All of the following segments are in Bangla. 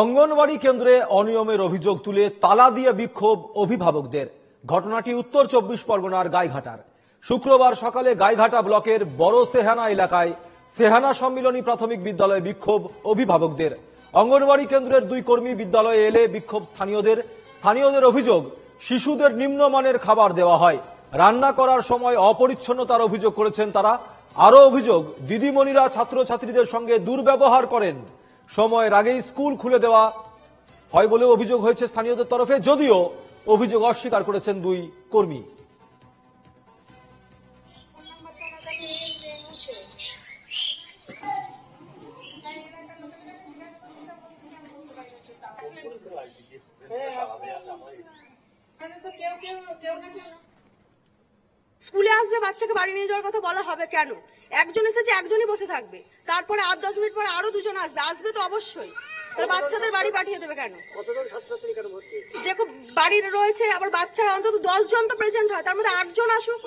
অঙ্গনওয়াড়ি কেন্দ্রে অনিয়মের অভিযোগ তুলে তালা দিয়ে বিক্ষোভ অভিভাবকদের। ঘটনাটি উত্তর 24 পরগনার গাইঘাটার। শুক্রবার সকালে গাইঘাটা ব্লকের বড় সেহানা এলাকায় সেহানা সম্মিলনী প্রাথমিক বিদ্যালয়ে বিক্ষোভ অভিভাবকদের। অঙ্গনওয়াড়ি কেন্দ্রের দুই কর্মী বিদ্যালয়ে এলে বিক্ষোভ স্থানীয়দের অভিযোগ, শিশুদের নিম্নমানের খাবার দেওয়া হয়, রান্না করার সময় অপরিচ্ছন্নতার অভিযোগ করেছেন তারা। আরো অভিযোগ, দিদিমণিরা ছাত্রছাত্রীদের সঙ্গে দুর্ব্যবহার করেন। সময়ের আগেই স্কুল খুলে দেওয়া হয় বলে অভিযোগ হয়েছে স্থানীয়দের তরফে, যদিও অভিযোগ অস্বীকার করেছেন দুই কর্মী। স্কুলে আসবে, বাচ্চাকে বাড়ি নিয়ে যাওয়ার কথা বলা হবে কেন? একজন এসেছে, একজনই বসে থাকবে, তারপরে 8-10 মিনিট পরে আরো দুজন আসবে তো অবশ্যই। তাহলে বাচ্চাদের বাড়ি পাঠিয়ে দেবে কেন? যে বাড়ির রয়েছে, আবার বাচ্চারা অন্তত 10 জন তো প্রেজেন্ট হয়, তার মধ্যে 8 জন আসুক।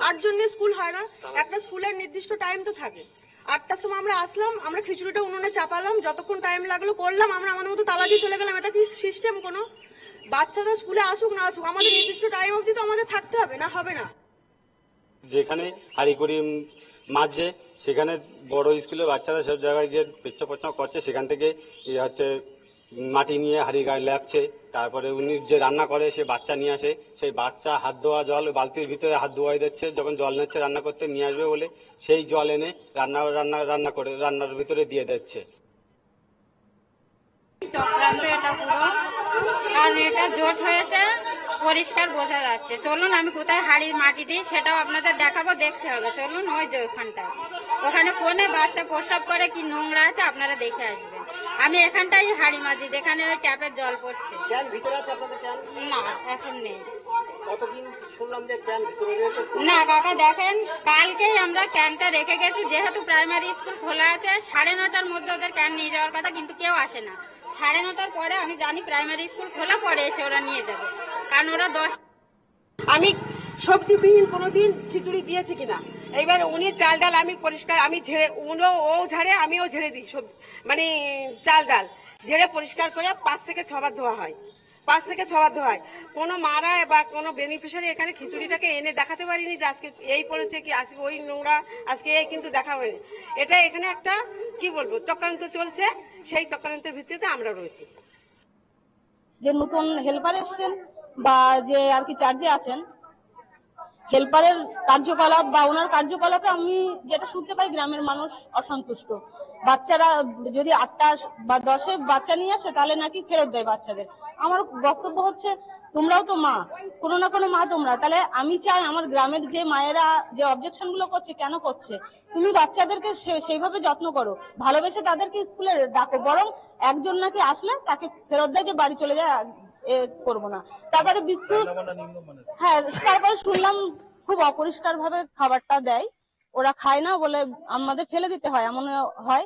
8 জন নিয়ে স্কুল হয় না? একটা স্কুলের নির্দিষ্ট টাইম তো থাকে। 8টার সময় আমরা আসলাম, আমরা খিচুড়িটা উনুনে চাপালাম, যতক্ষণ টাইম লাগলো করলাম, আমরা আমাদের মতো তালা দিয়ে চলে গেলাম। এটা কি সিস্টেম কোনো? বাচ্চারা স্কুলে আসুক না আসুক, আমাদের নির্দিষ্ট টাইম অবধি তো আমাদের থাকতে হবে, না হবে না? যেখানে হাঁড়ি করি মাঝে, সেখানে বড় স্কুলের বাচ্চারা সব জায়গায় গিয়ে পেচ্ছা পচ্ছা করছে, সেখান থেকে হচ্ছে মাটি নিয়ে হাঁড়ি গায়ে লাগছে। তারপরে উনি যে রান্না করে সে বাচ্চা নিয়ে আসে, সেই বাচ্চা হাত ধোয়া জল বালতির ভিতরে হাত ধোয়াই দিচ্ছে, যখন জল নিচ্ছে রান্না করতে নিয়ে আসবে বলে সেই জল এনে রান্না করে রান্নার ভিতরে দিয়ে দিচ্ছে। চক্রান্ত এটা পুরো, কারণ এটা জোট হয়েছে, পরিষ্কার বোঝা যাচ্ছে। চলুন আমি কোথায় হাড়ির মাটি দিই সেটাও আপনাদের দেখাবো, দেখতে হবে। চলুন ওই যে ওখানটায়, ওখানে কোনে বাচ্চা প্রস্রাব করে কি নোংরা আছে আপনারা দেখে আসবেন। আমি এখানটাই হাড়ি মাঝি, যেখানে ওই ট্যাপের জল পড়ছে। না এখন নেই। না কাকা দেখেন, কালকেই আমরা ক্যানটা রেখে গেছি, যেহেতু প্রাইমারি স্কুল খোলা আছে। 9:30টার মধ্যে ওদের ক্যান নিয়ে যাওয়ার কথা, কিন্তু কেউ আসে না। 9:30টার পরে আমি জানি প্রাইমারি স্কুল খোলা, পরে এসে ওরা নিয়ে যাবে, কারণ ওরা 10। আমি সবজিবিহীন কোনোদিন খিচুড়ি দিয়েছি কিনা, এইবার উনি চাল ডাল আমি পরিষ্কার, আমি ঝেড়ে, ও ঝাড়ে আমিও ঝেড়ে দিই, সব মানে চাল ডাল ঝেড়ে পরিষ্কার করে 5 থেকে 6 বার ধোয়া হয়। 5 থেকে 6 বার ধোয়া হয়। কোনো মারা বা কোনো বেনিফিশিয়ারি এখানে খিচুড়িটাকে এনে দেখাতে পারিনি যে আজকে এই পড়েছে কি আজকে ওই নোংরা, আজকে এই কিন্তু দেখা হয়নি। এটা এখানে একটা কি বলবো চক্রান্ত চলছে, সেই চক্রান্তের ভিত্তিতে আমরা রয়েছি। যে নতুন হেল্পার এসছেন বা যে আর কি চার্জে আছেন, হেল্পারের কার্যকলাপ বা ওনার কার্যকলাপে আমি যেটা শুনতে পাই, গ্রামের মানুষ অসন্তুষ্ট। বাচ্চারা যদি 8টা বা 10 বাচ্চা নিয়ে আসে, তাহলে নাকি ফেরত দেয় বাচ্চাদের। আমার বক্তব্য হচ্ছে, তোমরাও তো মা, কোনো না কোনো মা তোমরা। তাহলে আমি চাই আমার গ্রামের যে মায়েরা যে অবজেকশন গুলো করছে, কেন করছে, তুমি বাচ্চাদেরকে সেইভাবে যত্ন করো, ভালোবেসে তাদেরকে স্কুলে ডাকো। বরং একজন নাকি আসলে তাকে ফেরত দেয় যে বাড়ি চলে যায়, করবো না। তারপরে বিস্কুট, হ্যাঁ, তারপরে শুনলাম খুব অপরিষ্কার ভাবে খাবারটা দেয়, ওরা খায় না বলে আমাদের ফেলে দিতে হয়, এমন হয়।